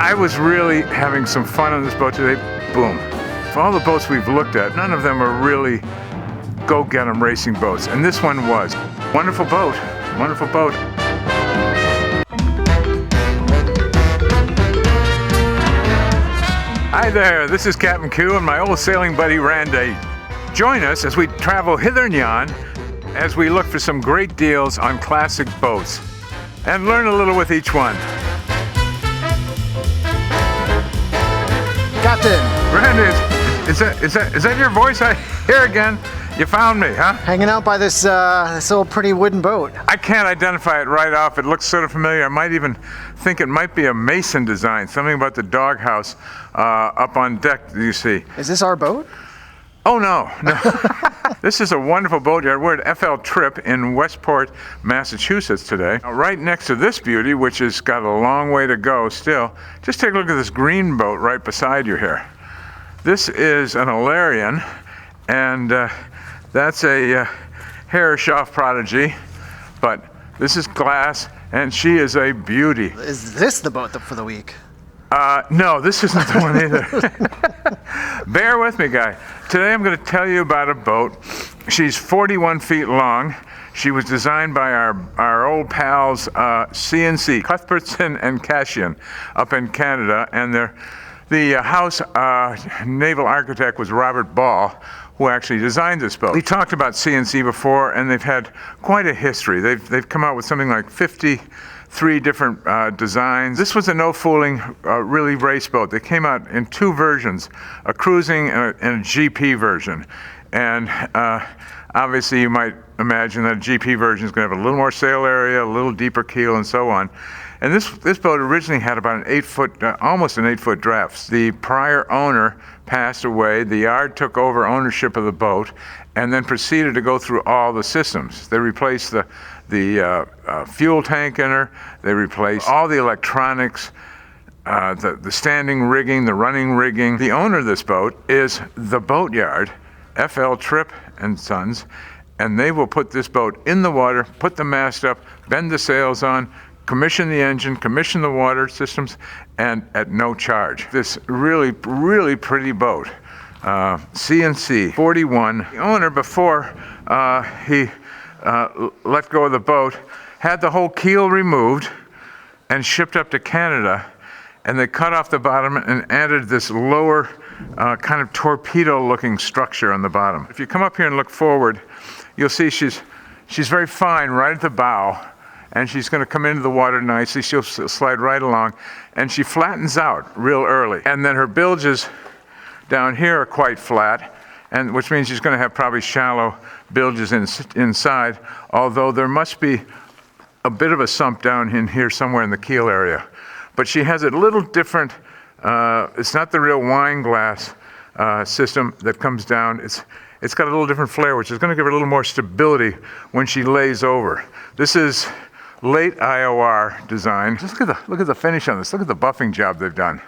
I was really having some fun on this boat today. Boom. For all the boats we've looked at, none of them are really go-get-'em racing boats, and this one was. Wonderful boat, wonderful boat. Hi there, this is Captain Q and my old sailing buddy Randy. Join us as we travel hither and yon as we look for some great deals on classic boats and learn a little with each one. Captain! Randy, is that your voice I hear again? You found me, huh? Hanging out by this old pretty wooden boat. I can't identify it right off. It looks sort of familiar. I might even think it might be a Mason design. Something about the doghouse up on deck, you see. Is this our boat? Oh, no. This is a wonderful boatyard. We're at FL Tripp in Westport, Massachusetts today. Now, right next to this beauty, which has got a long way to go still, just take a look at this green boat right beside you here. This is an Alarian, and that's a Herreshoff prodigy, but this is glass, and she is a beauty. Is this the boat for the week? No, this isn't the one either. Bear with me, guy. Today I'm going to tell you about a boat. She's 41 feet long. She was designed by our old pals CNC, Cuthbertson and Cashion, up in Canada, and the house naval architect was Robert Ball, who actually designed this boat. We talked about CNC before, and they've had quite a history. They've come out with something like 53 different designs. This was a no-fooling, really race boat. They came out in two versions, a cruising and a GP version. And obviously you might imagine that a GP version is going to have a little more sail area, a little deeper keel, and so on. And this boat originally had about an 8-foot, almost an 8-foot draft. The prior owner passed away. The yard took over ownership of the boat and then proceeded to go through all the systems. They replaced the fuel tank in her. They replaced all the electronics, the standing rigging, the running rigging. The owner of this boat is the boatyard, FL Tripp and Sons, and they will put this boat in the water, put the mast up, bend the sails on, commission the engine, commission the water systems, and at no charge. This really, really pretty boat, CNC 41. The owner, before he let go of the boat, had the whole keel removed and shipped up to Canada, and they cut off the bottom and added this lower kind of torpedo-looking structure on the bottom. If you come up here and look forward, you'll see she's very fine right at the bow, and she's going to come into the water nicely. She'll slide right along, and she flattens out real early. And then her bilges down here are quite flat, and which means she's going to have probably shallow bilges inside, although there must be a bit of a sump down in here somewhere in the keel area. But she has a little different, it's not the real wine glass system that comes down. It's got a little different flair, which is going to give her a little more stability when she lays over. This is late IOR design. Just look at the finish on this. Look at the buffing job they've done.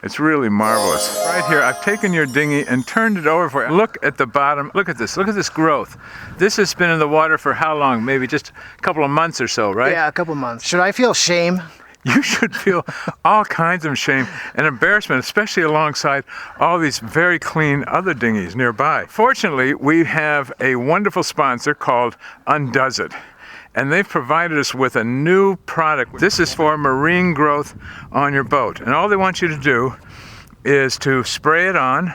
It's really marvelous. Right here, I've taken your dinghy and turned it over for you. Look at the bottom. Look at this. Look at this growth. This has been in the water for how long? Maybe just a couple of months or so, right? Yeah, a couple of months. Should I feel shame? You should feel all kinds of shame and embarrassment, especially alongside all these very clean other dinghies nearby. Fortunately, we have a wonderful sponsor called Un-Duz-It, and they've provided us with a new product. This is for marine growth on your boat, and all they want you to do is to spray it on.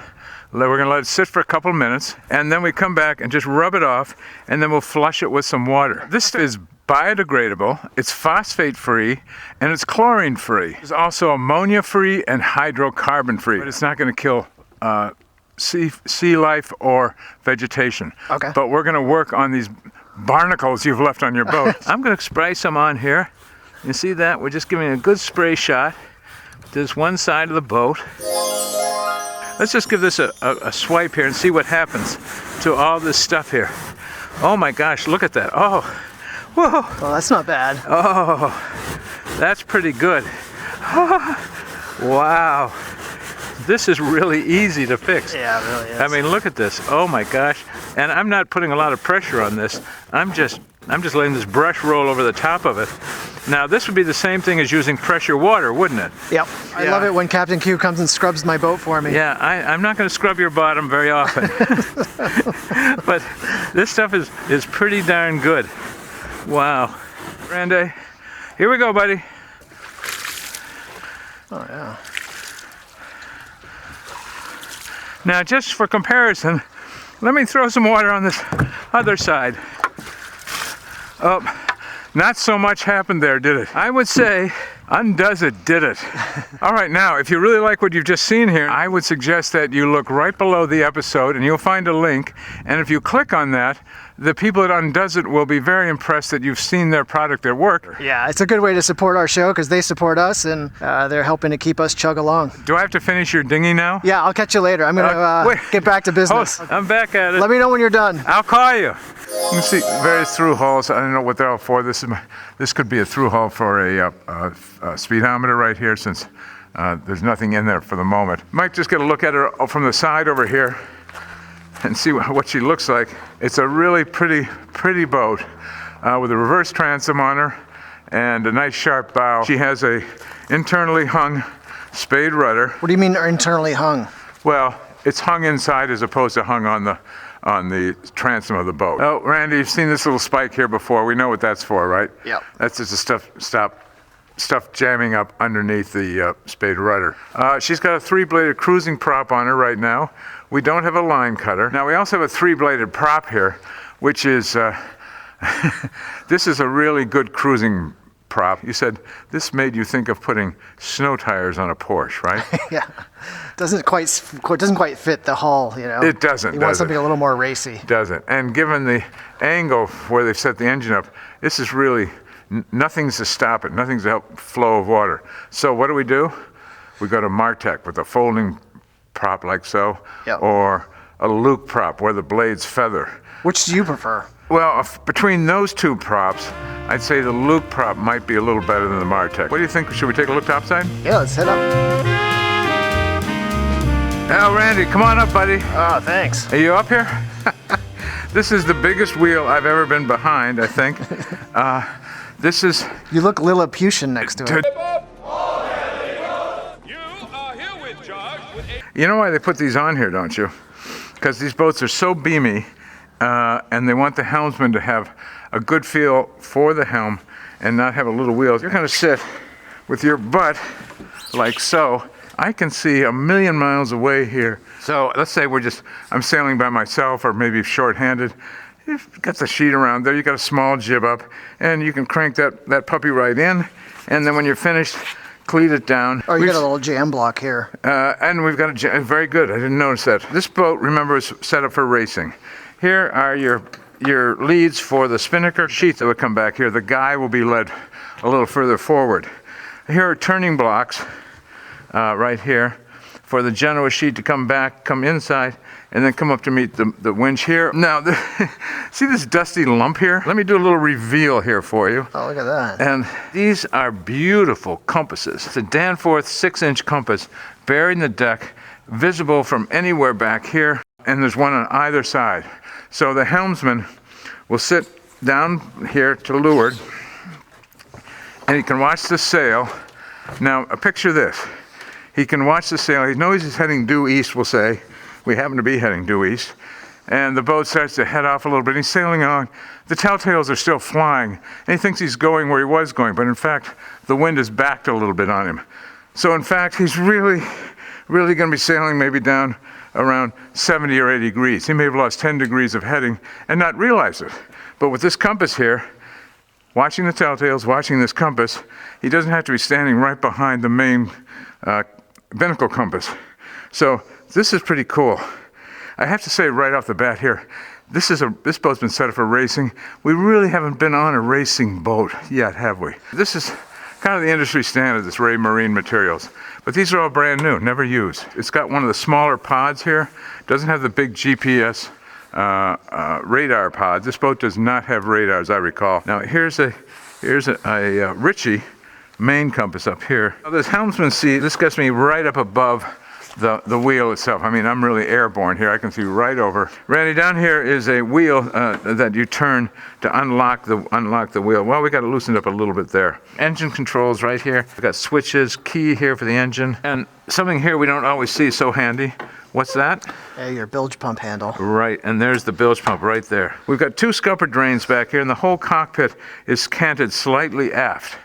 We're going to let it sit for a couple of minutes, and then we come back and just rub it off, and then we'll flush it with some water. This is biodegradable, it's phosphate-free, and it's chlorine-free. It's also ammonia-free and hydrocarbon-free, but it's not going to kill sea life or vegetation. Okay. But we're going to work on these barnacles you've left on your boat. I'm going to spray some on here. You see that? We're just giving a good spray shot to this one side of the boat. Let's just give this a swipe here and see what happens to all this stuff here. Oh my gosh, look at that. Oh, whoa. Well, that's not bad. Oh, that's pretty good. Wow. This is really easy to fix. Yeah, it really is. I mean, look at this. Oh my gosh. And I'm not putting a lot of pressure on this. I'm just letting this brush roll over the top of it. Now this would be the same thing as using pressure water, wouldn't it? Yep. I love it when Captain Q comes and scrubs my boat for me. Yeah, I'm not going to scrub your bottom very often. But this stuff is pretty darn good. Wow. Randy, here we go, buddy. Oh, yeah. Now, just for comparison, let me throw some water on this other side. Oh, not so much happened there, did it? I would say Un-Duz-It did it. All right, now, if you really like what you've just seen here, I would suggest that you look right below the episode and you'll find a link. And if you click on that, the people at Un-Duz-It will be very impressed that you've seen their product, their work. Yeah, it's a good way to support our show because they support us and they're helping to keep us chug along. Do I have to finish your dinghy now? Yeah, I'll catch you later. I'm going to get back to business. Oh, I'm back at it. Let me know when you're done. I'll call you. Let me see, various through hulls. I don't know what they're all for. This could be a through hull for a speedometer right here, since there's nothing in there for the moment. Might just get a look at her from the side over here and see what she looks like. It's a really pretty boat with a reverse transom on her and a nice sharp bow. She has a internally hung spade rudder. What do you mean internally hung? Well, it's hung inside as opposed to hung on the transom of the boat. Oh, Randy, you've seen this little spike here before. We know what that's for, right? Yep. That's just to stop stuff jamming up underneath the spade rudder. She's got a 3-bladed cruising prop on her right now. We don't have a line cutter. Now, we also have a 3-bladed prop here, which is, this is a really good cruising prop. You said this made you think of putting snow tires on a Porsche, right? Yeah. Doesn't quite fit the hull, you know. It doesn't. You want something a little more racy. Doesn't. And given the angle where they've set the engine up, this is really nothing's to stop it. Nothing's to help flow of water. So what do? We go to Martech with a folding prop like so, yep, or a Luke prop where the blades feather. Which do you prefer? Well, between those two props, I'd say the Luke prop might be a little better than the Martech. What do you think? Should we take a look topside? Yeah, let's head up. Now, Randy, come on up, buddy. Oh, thanks. Are you up here? This is the biggest wheel I've ever been behind, I think. This is... You look Lilliputian next to it. You know why they put these on here, don't you? Because these boats are so beamy, and they want the helmsman to have a good feel for the helm and not have a little wheel. You're going to sit with your butt like so. I can see a million miles away here. So let's say I'm sailing by myself or maybe short-handed. You've got the sheet around there, you've got a small jib up, and you can crank that puppy right in, and then when you're finished, cleat it down. Oh, you got a little jam block here. And we've got very good, I didn't notice that. This boat, remember, is set up for racing. Here are your leads for the spinnaker sheet that would come back here. The guy will be led a little further forward. Here are turning blocks right here for the Genoa sheet to come back, come inside, and then come up to meet the winch here. Now, see this dusty lump here? Let me do a little reveal here for you. Oh, look at that. And these are beautiful compasses. It's a Danforth 6-inch compass buried in the deck, visible from anywhere back here, and there's one on either side. So the helmsman will sit down here to leeward, and he can watch the sail. Now, picture this. He can watch the sail. He knows he's heading due east, we'll say. We happen to be heading due east. And the boat starts to head off a little bit. He's sailing on. The telltales are still flying. And he thinks he's going where he was going. But in fact, the wind is backed a little bit on him. So in fact, he's really going to be sailing maybe down around 70 or 80 degrees. He may have lost 10 degrees of heading and not realize it. But with this compass here, watching the telltales, watching this compass, he doesn't have to be standing right behind the main binnacle compass. So this is pretty cool. I have to say right off the bat here, this boat's been set up for racing. We really haven't been on a racing boat yet, have we? This is kind of the industry standard, this Ray Marine Materials. But these are all brand new, never used. It's got one of the smaller pods here. Doesn't have the big GPS radar pod. This boat does not have radars, I recall. Now here's a Ritchie main compass up here. Now, this helmsman seat, this gets me right up above the wheel itself. I mean, I'm really airborne here. I can see right over. Randy, down here is a wheel that you turn to unlock the wheel. Well, we got it loosened up a little bit there. Engine controls right here. We've got switches, key here for the engine, and something here we don't always see so handy. What's that? Your bilge pump handle. Right, and there's the bilge pump right there. We've got 2 scupper drains back here, and the whole cockpit is canted slightly aft.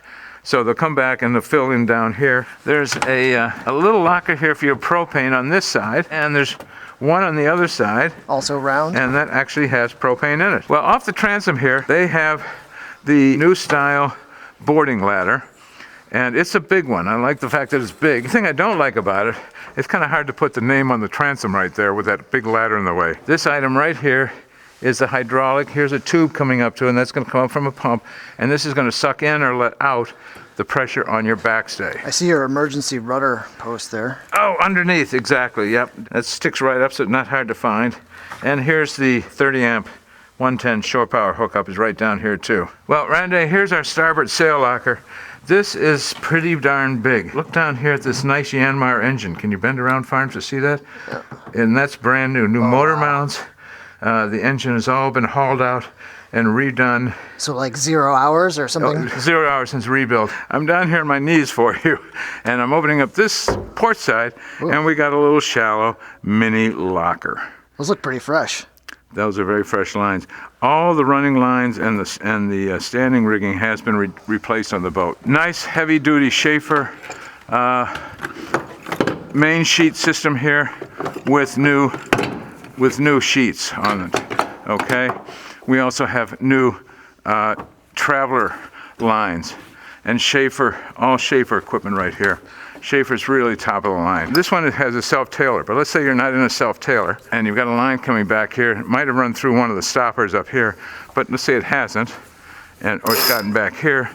So they'll come back and they'll fill in down here. There's a little locker here for your propane on this side, and there's one on the other side. Also round. And that actually has propane in it. Well, off the transom here, they have the new style boarding ladder, and it's a big one. I like the fact that it's big. The thing I don't like about it, it's kind of hard to put the name on the transom right there with that big ladder in the way. This item right here is the hydraulic. Here's a tube coming up to it, and that's going to come up from a pump, and this is going to suck in or let out the pressure on your backstay. I see your emergency rudder post there. Oh, underneath, exactly, yep. That sticks right up, so it's not hard to find. And here's the 30 amp 110 shore power hookup is right down here too. Well, Randy, here's our starboard sail locker. This is pretty darn big. Look down here at this nice Yanmar engine. Can you bend around far enough to see that? Yeah. And that's brand new motor mounts. The engine has all been hauled out and redone. So like 0 hours or something? 0 hours since rebuild. I'm down here on my knees for you, and I'm opening up this port side, and we got a little shallow mini locker. Those look pretty fresh. Those are very fresh lines. All the running lines and the standing rigging has been replaced on the boat. Nice heavy-duty Schaefer main sheet system here with new sheets on it. Okay. We also have new Traveler lines and Schaefer, all Schaefer equipment right here. Schaefer's really top of the line. This one has a self-tailer, but let's say you're not in a self-tailer and you've got a line coming back here. It might have run through one of the stoppers up here, but let's say it hasn't, or it's gotten back here.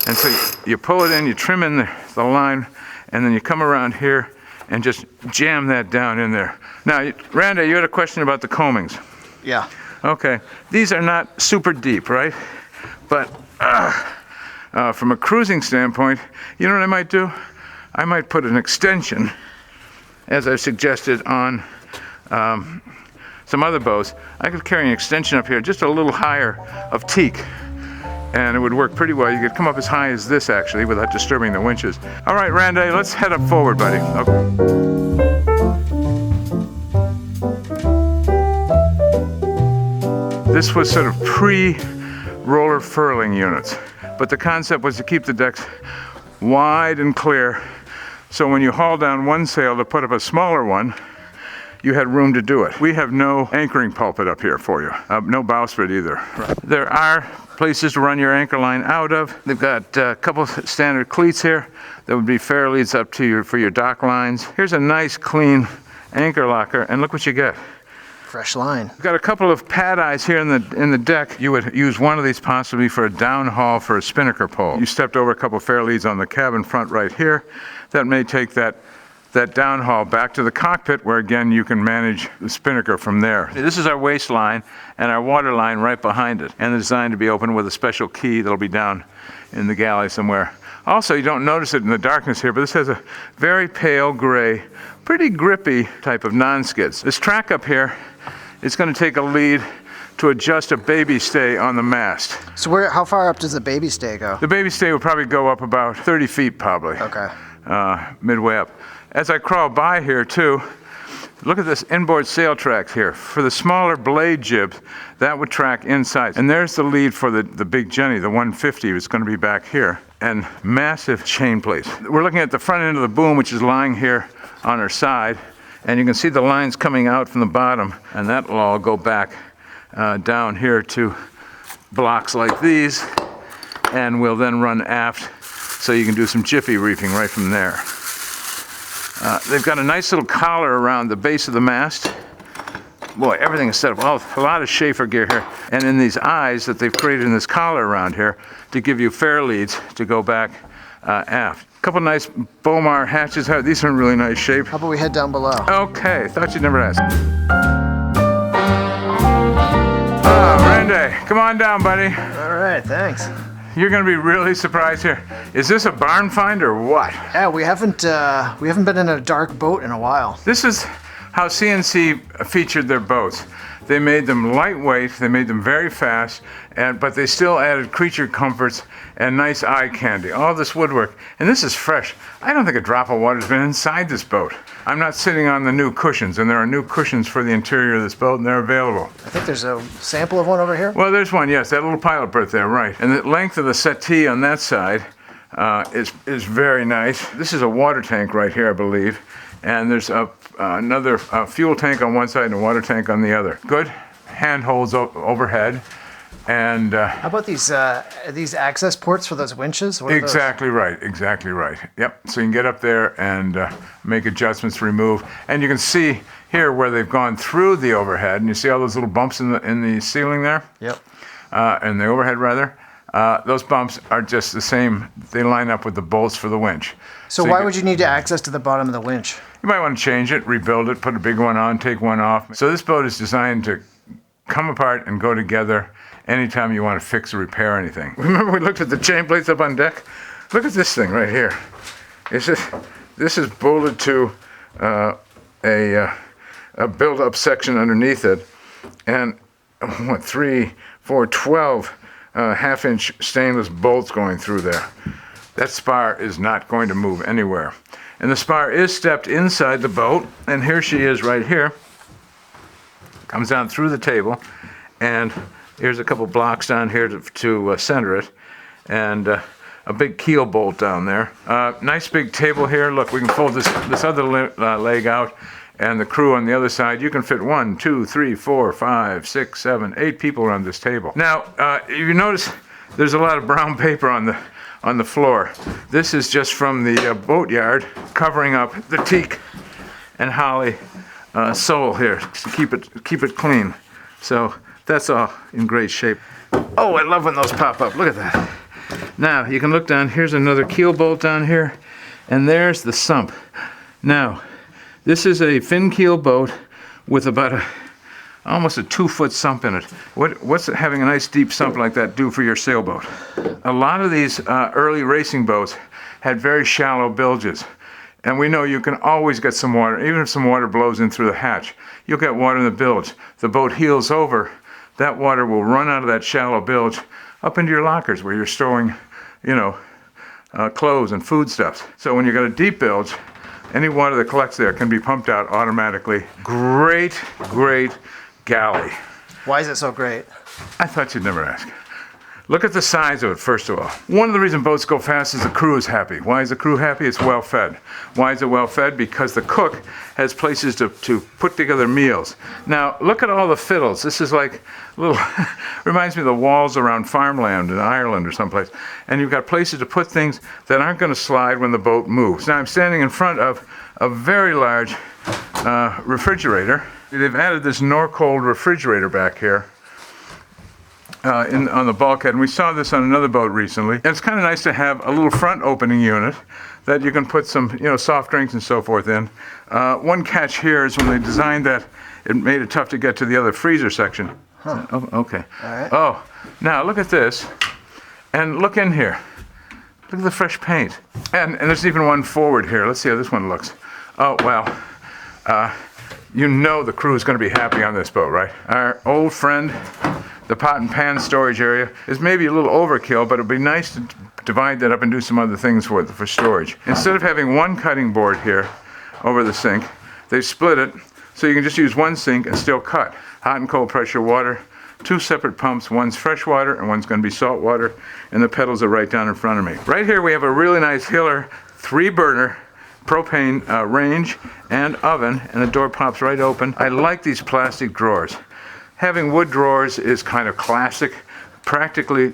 And so you pull it in, you trim in the line, and then you come around here and just jam that down in there. Now, Randy, you had a question about the combings. Yeah. Okay, these are not super deep, right? But from a cruising standpoint, you know what I might do? I might put an extension, as I've suggested on some other boats. I could carry an extension up here, just a little higher of teak, and it would work pretty well. You could come up as high as this, actually, without disturbing the winches. All right, Randy, let's head up forward, buddy. Okay. This was sort of pre-roller furling units, but the concept was to keep the decks wide and clear, so when you haul down one sail to put up a smaller one, you had room to do it. We have no anchoring pulpit up here for you, no bowsprit either. There are places to run your anchor line out of. They've got a couple of standard cleats here that would be fair leads up to for your dock lines. Here's a nice clean anchor locker, and look what you get. Fresh line. We've got a couple of pad eyes here in the deck. You would use one of these possibly for a downhaul for a spinnaker pole. You stepped over a couple of fair leads on the cabin front right here. That may take that downhaul back to the cockpit, where again you can manage the spinnaker from there. This is our waist line and our water line right behind it, and it's designed to be opened with a special key that'll be down in the galley somewhere. Also, you don't notice it in the darkness here, but this has a very pale gray, pretty grippy type of non-skids. This track up here is going to take a lead to adjust a baby stay on the mast. So how far up does the baby stay go? The baby stay will probably go up about 30 feet probably. Okay. Midway up. As I crawl by here too, look at this inboard sail tracks here. For the smaller blade jibs, that would track inside. And there's the lead for the big Jenny, the 150, is going to be back here. And massive chain plates. We're looking at the front end of the boom, which is lying here on her side. And you can see the lines coming out from the bottom, and that will all go back down here to blocks like these, and will then run aft, so you can do some jiffy reefing right from there. They've got a nice little collar around the base of the mast. Boy, everything is set up, a lot of Schaefer gear here, and in these eyes that they've created in this collar around here to give you fair leads to go back aft. A couple nice Bomar hatches. These are in really nice shape. How about we head down below? Okay, thought you'd never ask. Randy, come on down, buddy. All right, thanks. you're going to be really surprised here. Is this a barn find or what? Yeah, we haven't been in a dark boat in a while. This is how CNC featured their boats. They made them lightweight, they made them very fast, but they still added creature comforts and nice eye candy. All this woodwork, and this is fresh. I don't think a drop of water's been inside this boat. I'm not sitting on the new cushions, and there are new cushions for the interior of this boat, and they're available. I think there's a sample of one over here. Well, there's one, yes, that little pilot berth there, right. And the length of the settee on that side is very nice. This is a water tank right here, I believe. And there's another fuel tank on one side and a water tank on the other. Good handholds overhead. And how about these access ports for those winches? What are exactly right, exactly right. Yep, so you can get up there and make adjustments to remove. And you can see here where they've gone through the overhead, and you see all those little bumps in the ceiling there? Yep. In the overhead rather. Those bumps are just the same. They line up with the bolts for the winch. So why would you need access to the bottom of the winch? You might want to change it, rebuild it, put a big one on, take one off. So this boat is designed to come apart and go together anytime you want to fix or repair anything. Remember we looked at the chain plates up on deck? Look at this thing right here. This is bolted to a build-up section underneath it. And 12 half-inch stainless bolts going through there. That spar is not going to move anywhere. And the spar is stepped inside the boat, and here she is right here. Comes down through the table, and here's a couple blocks down here to center it, and a big keel bolt down there. Nice big table here. Look, we can fold this other leg out, and the crew on the other side. You can fit 1, 2, 3, 4, 5, 6, 7, 8 people around this table. Now, you notice there's a lot of brown paper on the floor. This is just from the boatyard covering up the teak and holly sole here to keep it clean. So that's all in great shape. Oh, I love when those pop up. Look at that. Now you can look down. Here's another keel bolt down here, and there's the sump. Now this is a fin keel boat with about almost a 2-foot sump in it. What's having a nice deep sump like that do for your sailboat? A lot of these early racing boats had very shallow bilges. And we know you can always get some water, even if some water blows in through the hatch. You'll get water in the bilge. The boat heels over, that water will run out of that shallow bilge up into your lockers where you're storing, clothes and foodstuffs. So when you've got a deep bilge, any water that collects there can be pumped out automatically. Great, great galley. Why is it so great? I thought you'd never ask. Look at the size of it, first of all. One of the reasons boats go fast is the crew is happy. Why is the crew happy? It's well fed. Why is it well fed? Because the cook has places to put together meals. Now, look at all the fiddles. This is like little, reminds me of the walls around farmland in Ireland or someplace. And you've got places to put things that aren't going to slide when the boat moves. Now, I'm standing in front of a very large refrigerator. They've added this Norcold refrigerator back here. On the bulkhead, and we saw this on another boat recently. And it's kind of nice to have a little front opening unit that you can put some, soft drinks and so forth in. One catch here is when they designed that, it made it tough to get to the other freezer section. Huh. Oh, okay. All right. Oh, now look at this, and look in here. Look at the fresh paint. And there's even one forward here. Let's see how this one looks. Oh, well, the crew is going to be happy on this boat, right? Our old friend, the pot and pan storage area, is maybe a little overkill, but it'd be nice to divide that up and do some other things for storage. Instead of having one cutting board here over the sink, they've split it so you can just use one sink and still cut. Hot and cold pressure water, 2 separate pumps, one's fresh water and one's going to be salt water, and the pedals are right down in front of me. Right here we have a really nice Hiller 3-burner propane range and oven, and the door pops right open. I like these plastic drawers. Having wood drawers is kind of classic. Practically,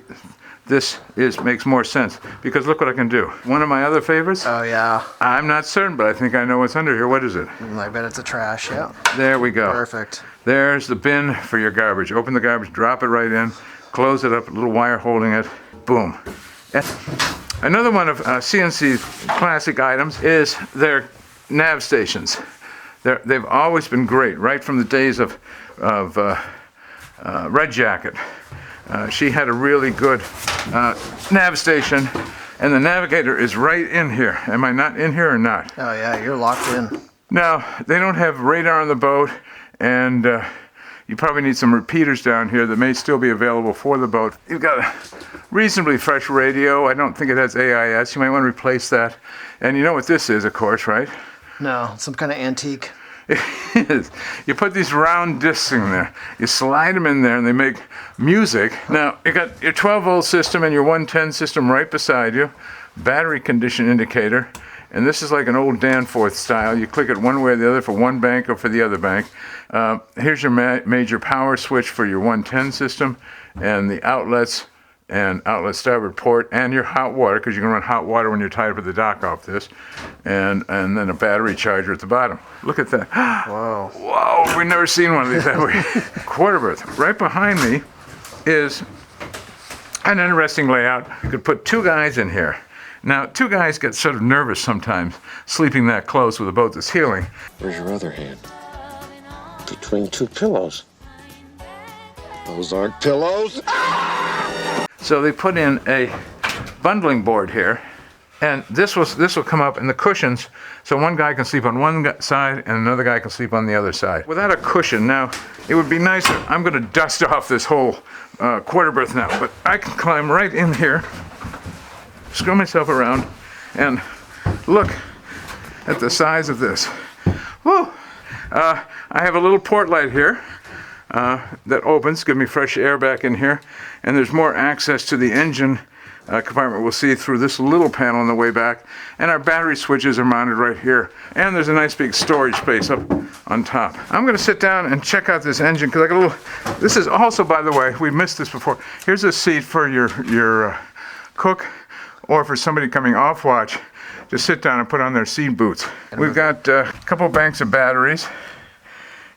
this makes more sense because look what I can do. One of my other favorites. Oh yeah. I'm not certain, but I think I know what's under here. What is it? I bet it's a trash. Yeah. There we go. Perfect. There's the bin for your garbage. Open the garbage, drop it right in, close it up, a little wire holding it. Boom. And another one of CNC's classic items is their nav stations. They've always been great, right from the days of Red Jacket. She had a really good nav station, and the navigator is right in here. Am I not in here or not? Oh yeah, you're locked in. Now, they don't have radar on the boat, and you probably need some repeaters down here that may still be available for the boat. You've got a reasonably fresh radio. I don't think it has AIS. You might want to replace that. And you know what this is, of course, right? No, some kind of antique. It is. You put these round discs in there. You slide them in there, and they make music. Now, you got your 12-volt system and your 110 system right beside you. Battery condition indicator. And this is like an old Danforth style. You click it one way or the other for one bank or for the other bank. Here's your major power switch for your 110 system, and the outlets and outlet starboard port, and your hot water, because you can run hot water when you're tied up at the dock off this, and then a battery charger at the bottom. Look at that. Whoa. Whoa, we've never seen one of these that way. Quarter berth. Right behind me is an interesting layout. You could put two guys in here. Now, two guys get sort of nervous sometimes sleeping that close with a boat that's heeling. Where's your other hand? Between two pillows. Those aren't pillows. So they put in a bundling board here, and this will come up in the cushions, so one guy can sleep on one side and another guy can sleep on the other side. Without a cushion, now, it would be nicer. I'm going to dust off this whole quarter berth now, but I can climb right in here, screw myself around, and look at the size of this. Woo! I have a little port light here that opens, give me fresh air back in here, and there's more access to the engine compartment we'll see through this little panel on the way back, and our battery switches are mounted right here, and there's a nice big storage space up on top. I'm going to sit down and check out this engine, because I got a little, this is also, by the way, we missed this before, here's a seat for your cook, or for somebody coming off watch to sit down and put on their seat boots. We've got a couple banks of batteries,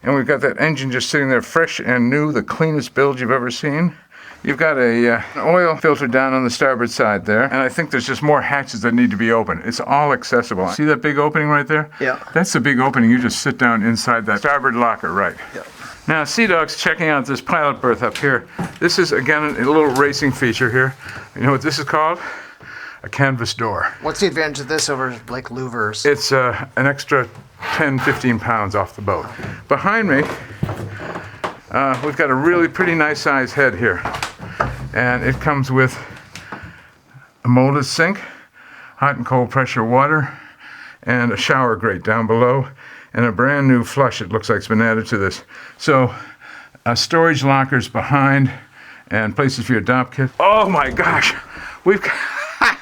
and we've got that engine just sitting there fresh and new, the cleanest build you've ever seen. You've got an oil filter down on the starboard side there, and I think there's just more hatches that need to be opened. It's all accessible. See that big opening right there? Yeah. That's the big opening. You just sit down inside that starboard locker, right? Yeah. Now, Sea Dog's checking out this pilot berth up here. This is, again, a little racing feature here. You know what this is called? A canvas door. What's the advantage of this over like louvers? It's an extra 10, 15 pounds off the boat. Behind me, we've got a really pretty nice size head here. And it comes with a molded sink, hot and cold pressure water, and a shower grate down below, and a brand new flush, it looks like it's been added to this. So, storage lockers behind, and places for your dop kit. Oh my gosh, we've got,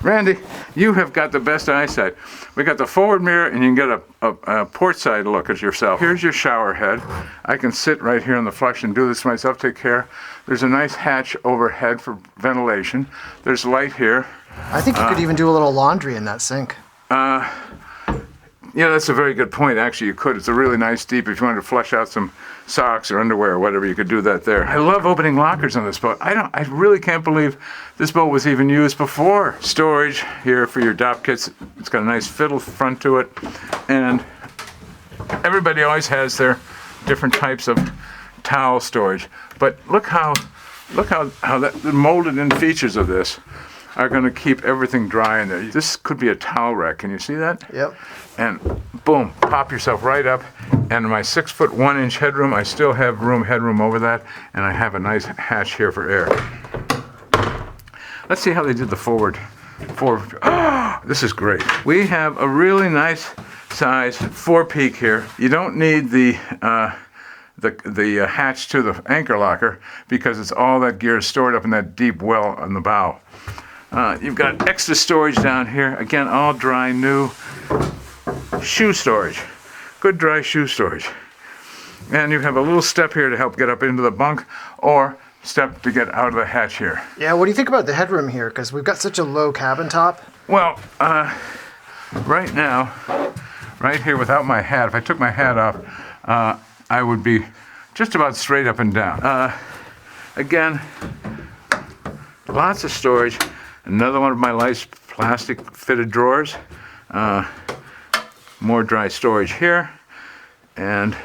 Randy, you have got the best eyesight. We got the forward mirror, and you can get a port side look at yourself. Here's your shower head. I can sit right here on the flush and do this myself, take care. There's a nice hatch overhead for ventilation. There's light here. I think you could even do a little laundry in that sink. Yeah, that's a very good point. Actually, you could. It's a really nice deep. If you wanted to flush out some socks or underwear or whatever, you could do that there. I love opening lockers on this boat. I really can't believe this boat was even used before. Storage here for your dop kits. It's got a nice fiddle front to it, and everybody always has their different types of towel storage. But look how that the molded in features of this are going to keep everything dry in there. This could be a towel rack. Can you see that? Yep. And boom, pop yourself right up. And my 6'1" headroom, I still have headroom over that, and I have a nice hatch here for air. Let's see how they did the forward. Oh, this is great. We have a really nice size forepeak here. You don't need the hatch to the anchor locker because it's all that gear is stored up in that deep well on the bow. You've got extra storage down here. Again, all dry, new. Shoe storage. Good dry shoe storage. And you have a little step here to help get up into the bunk, or step to get out of the hatch here. Yeah, what do you think about the headroom here? Because we've got such a low cabin top. Well, right now, right here without my hat, if I took my hat off, I would be just about straight up and down. Again, lots of storage. Another one of my nice plastic fitted drawers. More dry storage here. And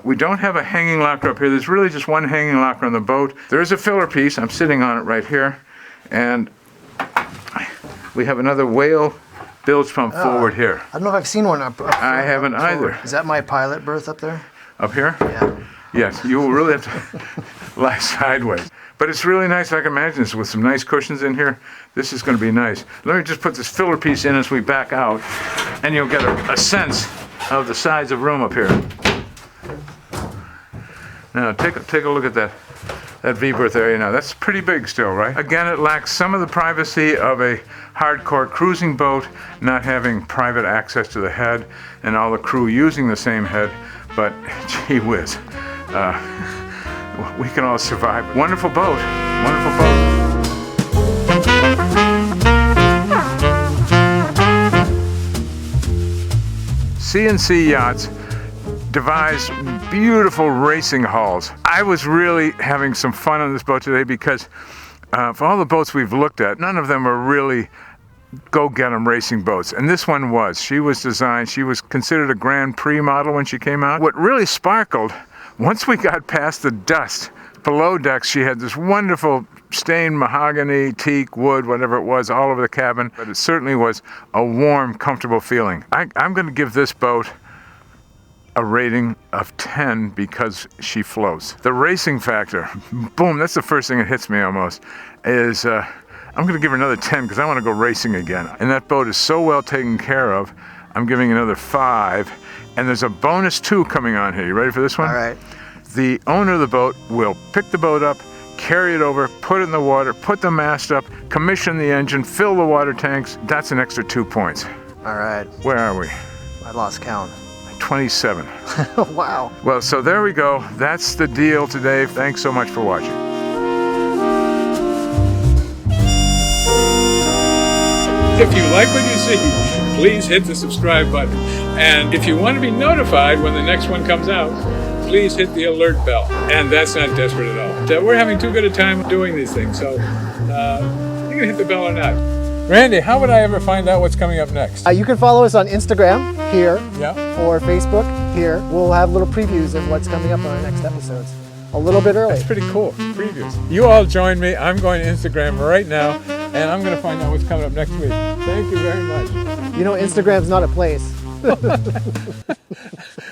We don't have a hanging locker up here. There's really just one hanging locker on the boat. There is a filler piece. I'm sitting on it right here. And we have another whale bilge pump forward here. I don't know if I've seen one up I haven't either. Is that my pilot berth up there? Up here? Yeah. Yes, you will really have to lie sideways. But it's really nice. I can imagine this with some nice cushions in here. This is going to be nice. Let me just put this filler piece in as we back out, and you'll get a sense of the size of room up here. Now, take a look at that V-berth area now. That's pretty big still, right? Again, it lacks some of the privacy of a hardcore cruising boat, not having private access to the head and all the crew using the same head, but gee whiz. We can all survive. Wonderful boat. Wonderful boat. C&C Yachts devise beautiful racing hulls. I was really having some fun on this boat today because for all the boats we've looked at, none of them are really go-get-'em racing boats. And this one was. She was designed, she was considered a Grand Prix model when she came out. What really sparkled, once we got past the dust below decks, she had this wonderful stained mahogany, teak, wood, whatever it was, all over the cabin. But it certainly was a warm, comfortable feeling. I'm going to give this boat a rating of 10 because she floats. The racing factor, boom, that's the first thing that hits me almost, is I'm going to give her another 10 because I want to go racing again. And that boat is so well taken care of, I'm giving another 5. And there's a bonus 2 coming on here. You ready for this one? All right. The owner of the boat will pick the boat up, carry it over, put it in the water, put the mast up, commission the engine, fill the water tanks. That's an extra 2 points. All right. Where are we? I lost count. 27. Wow. Well, so there we go. That's the deal today. Thanks so much for watching. If you like what you see, please hit the subscribe button. And if you want to be notified when the next one comes out, please hit the alert bell. And that's not desperate at all. So we're having too good a time doing these things, so you can hit the bell or not. Randy, how would I ever find out what's coming up next? You can follow us on Instagram here Yeah. or Facebook here. We'll have little previews of what's coming up on our next episodes. A little bit early. That's pretty cool. Previews. You all join me. I'm going to Instagram right now, and I'm going to find out what's coming up next week. Thank you very much. You know, Instagram's not a place.